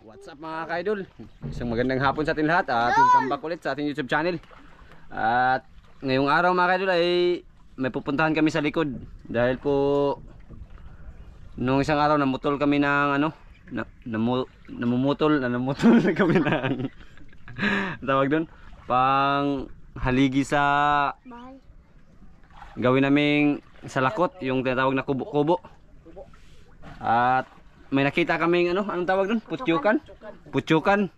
What's up mga ka-idol? Isang magandang hapon sa ating lahat at welcome back ulit sa ating YouTube channel. At ngayong araw mga ka-idol ay may pupuntahan kami sa likod. Dahil po nung isang araw namutol kami ng namumutol kami ng tawag doon, pang haligi sa gawin naming salakot, yung tinatawag na kubo-kubo. At may nakita kaming anong tawag doon? Putsukan.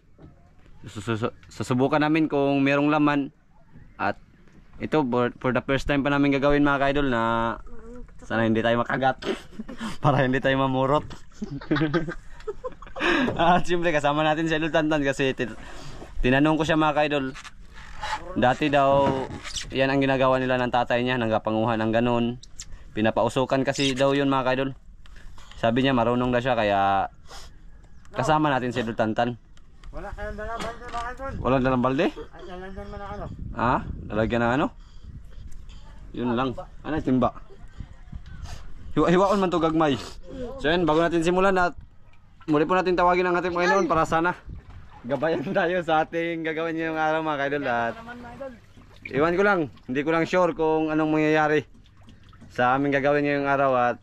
Susubukan namin kung merong laman. At ito for the first time pa namin gagawin mga ka-idol, na sana hindi tayo makagat para hindi tayo mamurot. At siyempre kasama natin si Idol Tantan kasi tinanong ko siya mga ka-idol. Dati daw yan ang ginagawa nila ng tatay niya, nanggapanguhan ng ganun. Pinapausukan kasi daw yun mga ka-idol. Sabi niya marunong na siya, kaya kasama natin si Idol Tantan. Wala kayong dalang balde mga idol. Walang dalang balde? Ay, lalagyan mo ng ano? Ha? Lalagyan ng ano? Yun lang. Ano, timba? Hiwaon man to gagmay. So yun, bago natin simulan at muli po natin tawagin ang ating Panginoon para sana gabayan tayo sa ating gagawin ngayong araw mga ka-idol. At iwan ko lang, hindi ko lang sure kung anong mangyayari sa aming gagawin ngayong araw, at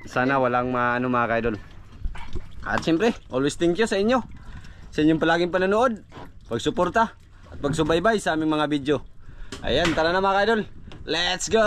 sana walang mga ka-idol. At siyempre, always thank you sa inyo, sa inyong palaging panonood, pagsuporta at pagsubaybay sa aming mga video. Ayan, tara na mga ka-idol, let's go!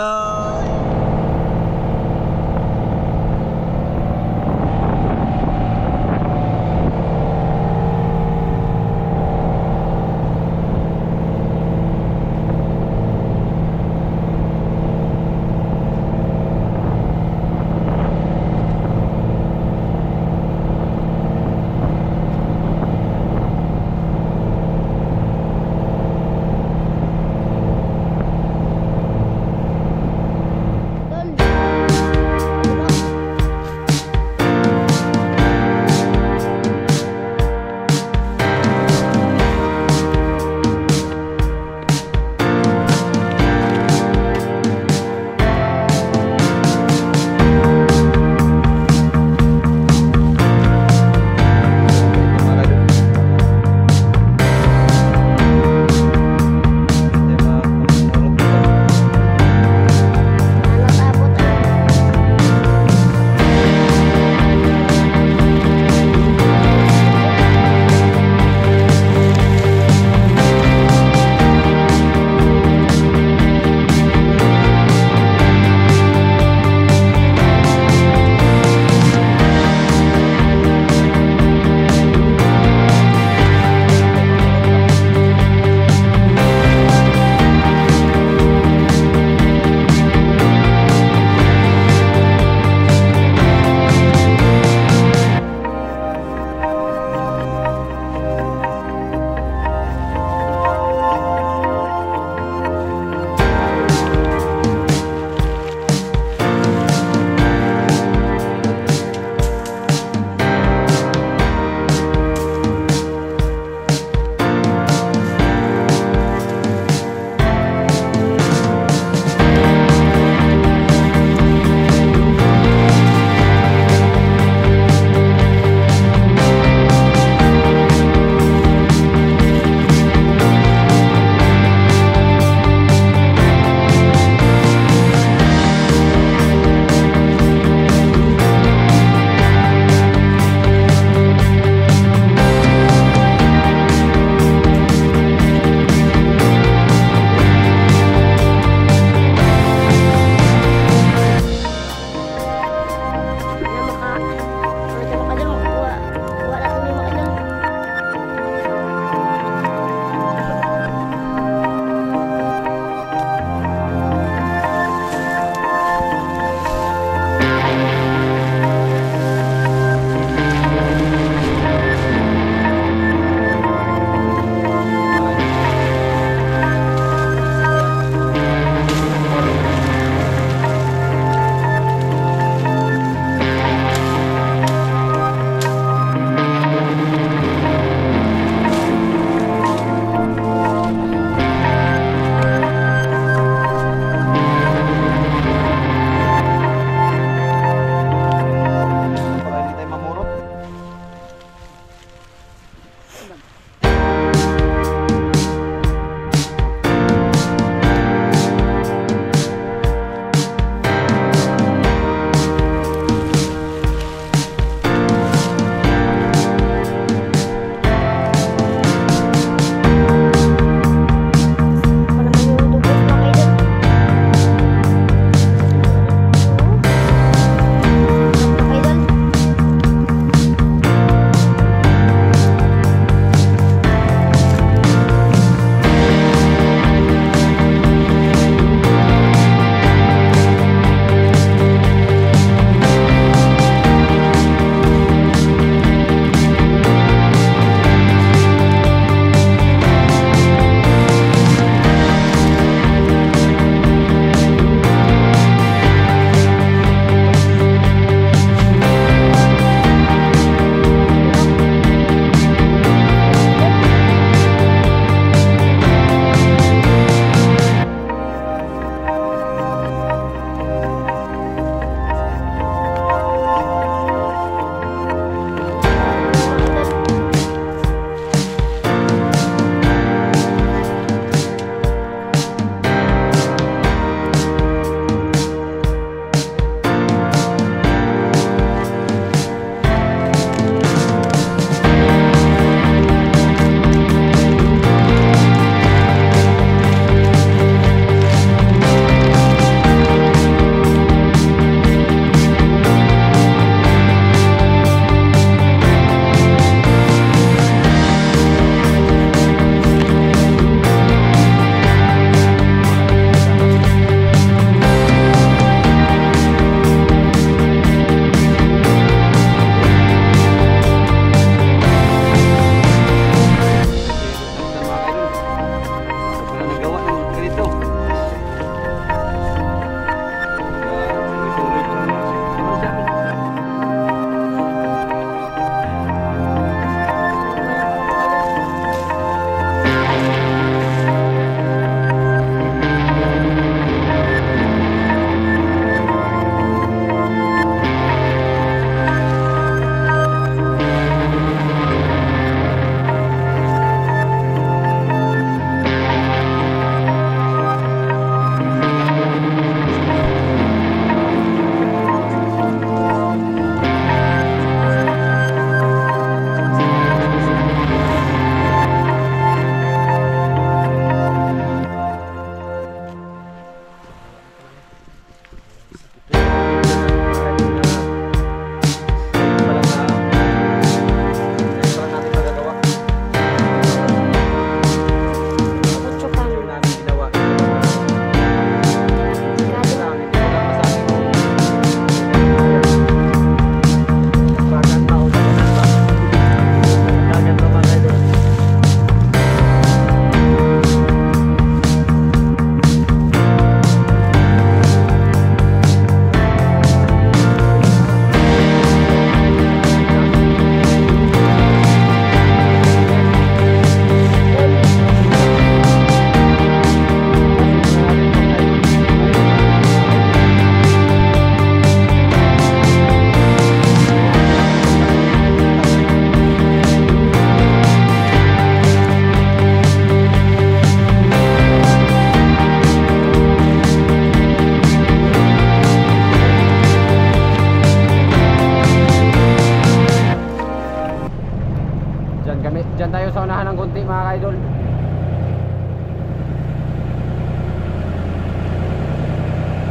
Diyan tayo sa unahan ng konti mga kaidol.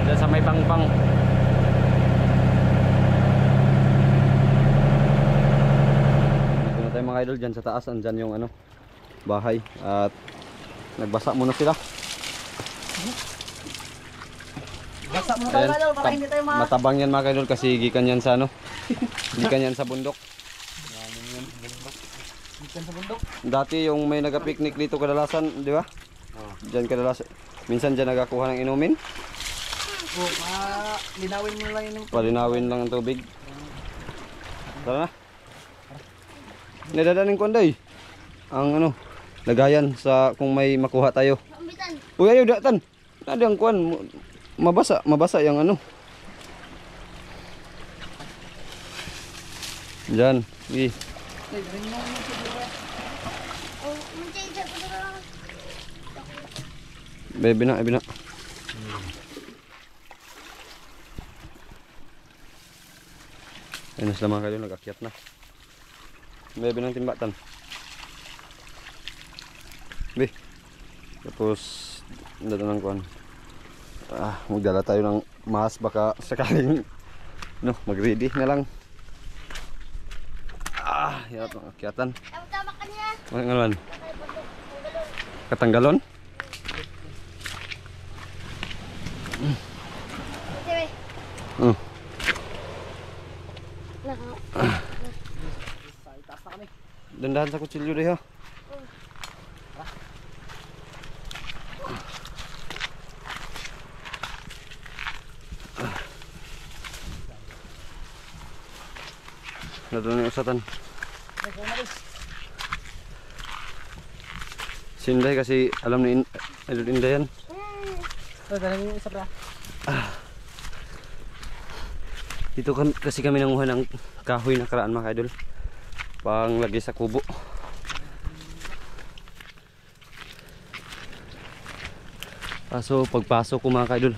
Diyan sa may pangpang. Dito na tayo mga kaidol, diyan sa taas. Andyan yung ano, bahay. At nagbasa muna sila. Basa mo tayo lalo, baka hindi tayo matabang yan mga kaidol kasi gikan yan sa ano. Gikan yan sa bundok. Gikan sa bundok. Dati yung may nagapiknik dito kadalasan, di ba? Diyan kadalasan. Minsan diyan nagakuha ng inumin. Linawin mo lang yun. Palinawin lang ang tubig. Tara na. Nadadaning ko anday. Ang ano, lagayan sa kung may makuha tayo. Uy, ayo datan. Ada ang kuan mabasa yang ano. Diyan, gi. Bebe na, bebe na. Ayun na sila mga kaidol, nag-akyat na. Bebe ng timbatan. Be. Tapos dito ng kuan. Magdala tayo ng mas baka sakaling no, mag-ready na lang. Hirap ng akyatan. Ngayon. Katanggalon? Dandahan sa kutsilyo deh ha. Nadun yung usatan. Sinday kasi alam ni Idol Inday yan. Dahil yung isa pra. Dito kasi kami nanguha ng kahoy na karaan mga idol. Pang lagi sa kubo. Kaso pagpasok ko mga idol,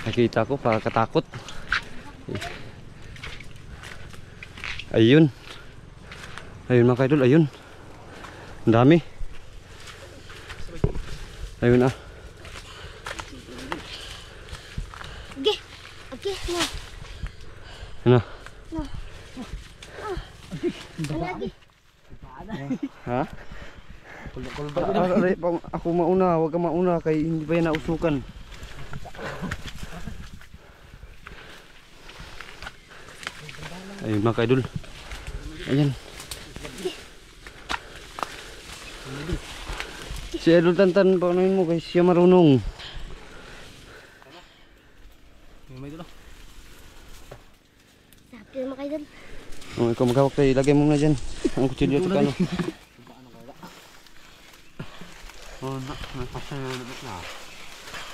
nakita ko katakot. Ayun. Ayun mga idol, ayun. Ang dami. Ayun ah. Okay, no. Ano? No. Ha? Ako mauna, wag ka mauna kay hindi pa yan nausukan. Ayun mga kaidol. Ayan. Si Idol Tantan, paunahin mo kasi siya marunong. Sabi mo kayo dun. Ikaw maghawak tayo, ilagay mo na dyan. Ang kutsilyo sa kano.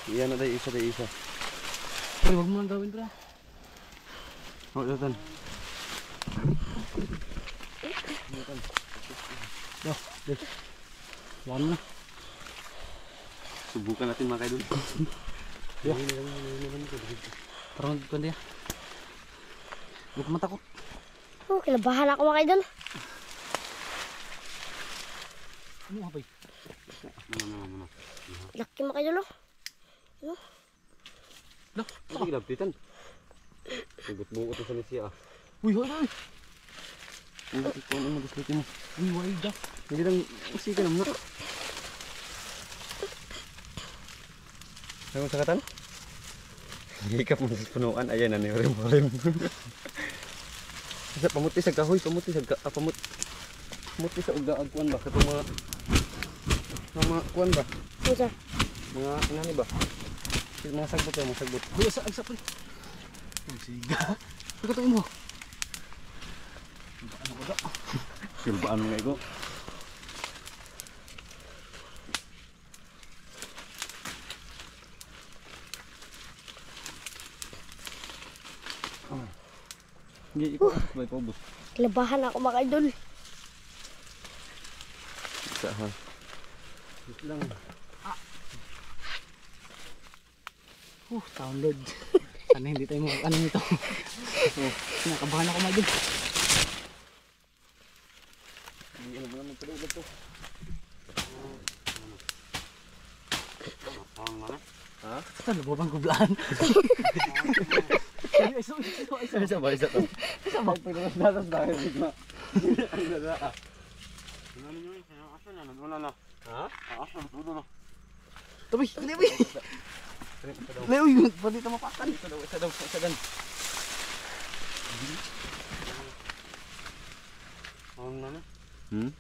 Iyan na tayo, isa tayo isa. Uy, wag mo lang gawin pra. Tantan. Wala mo na. Subukan natin mga kaidol. Parang kundi ya. Huwag ka matakot. Oh, kilabahan ako mga kayo dun. Ano nga ba? Laki mga kayo dun. Hindi kinabtitan. Nagot-buot sa siya. Uy, hoy, hoy. Kung ano mag-slip mo. Uy, why da? Hindi lang, kasi ka naman. Ano sa katan? Hikap mo sa punuan. Ayan na, nirim-rim. Isa, pamuti sa kahoy, pamuti sa ugaagkuan ba? Katong mga kuan ba? Isa. Mga inani ba? Mga sagbot ba? Mga sagbot. Uy, asa pre. Uy, siga. Pagkatuin mo. Ano ko da? Silbaan mo nga iko. Hindi, iko. May paubos. Kilabahan ako mga kayo dun. Isa ha. Ito lang. Download. Sana hindi tayo ano nito. Nakabahan ako mga dun. Ha? Ito, lubabang kublaan. Isa ba? Isa to. Isa ba? Pagpilas natas dahil bigla. Ha? Tabi, tabi. Leo yun, pwede ito mapakan. Isa daw. Hmm?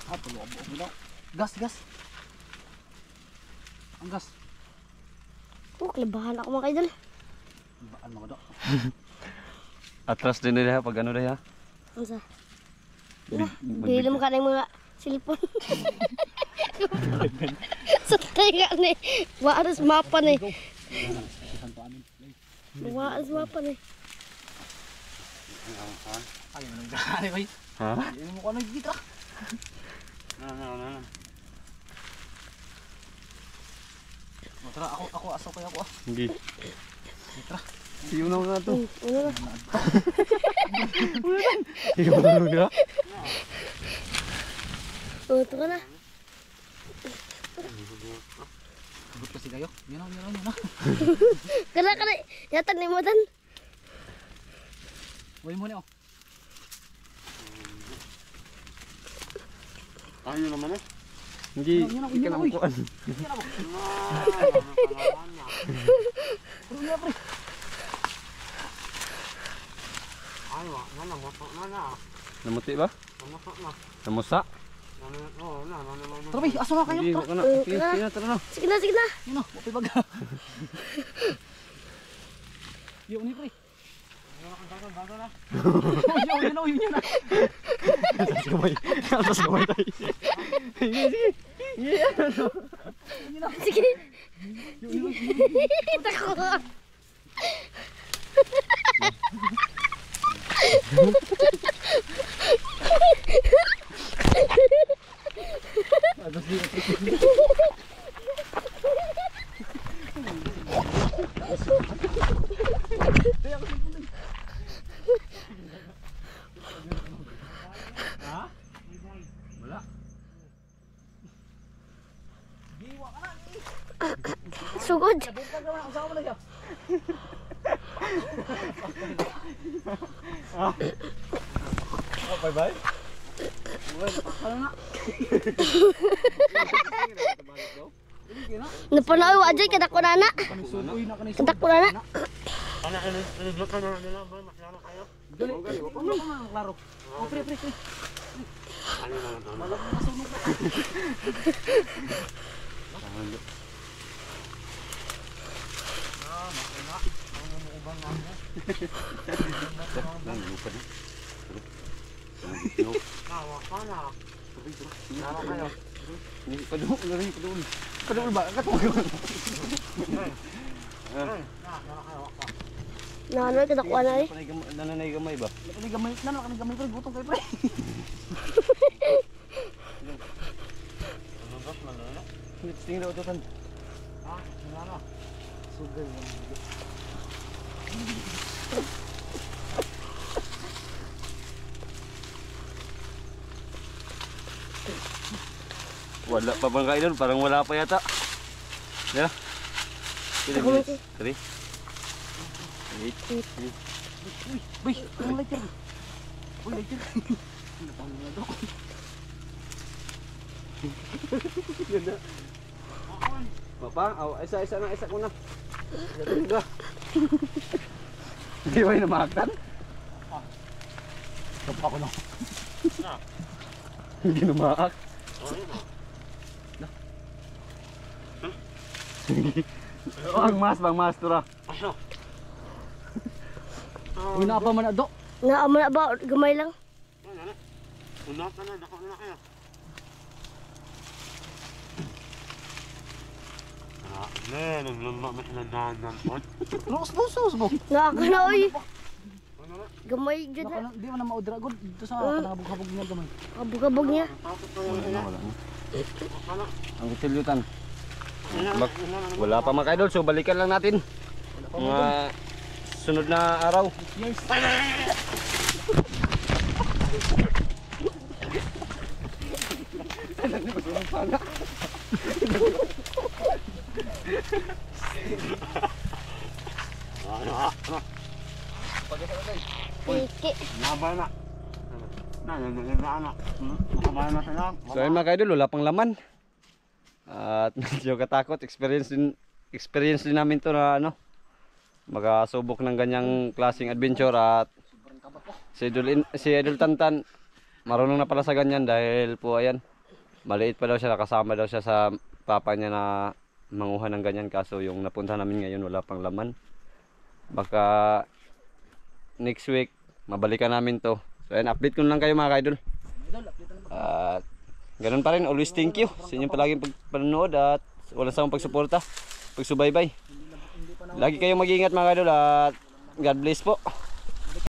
Ah, tulog mo daw. Gas. Ang gas. Oh, kilabahan ako mga idol. Baan mo daw. Atras din nila pag ano dahil ha? Ano sa? Bili mo ka ng mga silpon. Sa tayo ni. Waaras mapa ni. Waaras mapa ni. Ay, manang gani bay. Ha? Hindi mo ko ano dito. Tara, ako aso kaya ako. Hindi. Tara. Siyo na nga to. Ano na? Siyo na nga. Oh, ito ka na. Gut kasi kayo. Yan na. Kana. Yatag ni mo dan. Uy mo ni oh. Ayaw naman eh. Hindi. Yun na, Hindi ka na makuhaan. Ayaw, nalamot na. Namuti ba? Namusok na. Namusa? Oo, Tara bay, aso nga kayo. Hindi. Tara. Wala na. Sige, tara na. Sige na. Yun na, wapi baga. Yun ni pre. Yun na. Atas kamay. Atas kamay tayo. Sige. Sige. Tako. Atas dito. Sugod. Bye-bye. Napanaw wa jay kada ko nana. Kada ko nana. Ano ka na nila ba? Masyado kayo? Klaro. Oh, pre. Ano na lang? Malak na sunog ko. Tawa ka na. Tawa kayo. Padul ba? Katuwa. Nano kada ko na eh. Nananay gamay ba? Kani gamay pre, gutong kay pre. Tingin daw ito tan. Ha? Ano? Sugal. Wala pa bang kain doon? Parang wala pa yata. Yeah. Ako na si. 3. 8. Bay, ang lighter. Uy, lighter. Natang na daw. Papa, isa ko na. Ganun ka. Hindi ba yung namakan? Kapag ako na. Hindi namaak. Bang mas tura. Aso. Uy, naapa man na do. Naamo na ba gamay lang. Unat na, dako na kayo. Naglumba mo sila dahan po. Sus mo. Naako na oy. Gamay jud. Di man na maudra gud dito sa kanabog-habog niya gamay. Kabog niya. Ang kutilyutan. Wala pa mga idol, so balikan lang natin. Mga sunod na araw. Yes. Tiki. Nabay na. Nabay na sila. So ayun mga kaidol, wala pang laman. At medyo katakot, experience din namin to na ano, magasubok ng ganyang klaseng adventure. At si Idol Tantan marunong na pala sa ganyan dahil po ayan, maliit pa daw siya, nakasama daw siya sa papa niya na manguha ng ganyan, kaso yung napunta namin ngayon wala pang laman. Baka next week mabalikan namin to. So ayan, update ko lang kayo mga kaidol. At ganun pa rin, always thank you sa inyong palaging panonood at walang sawang pagsuporta, pagsubaybay. Lagi kayong mag-iingat mga kaidol at God bless po.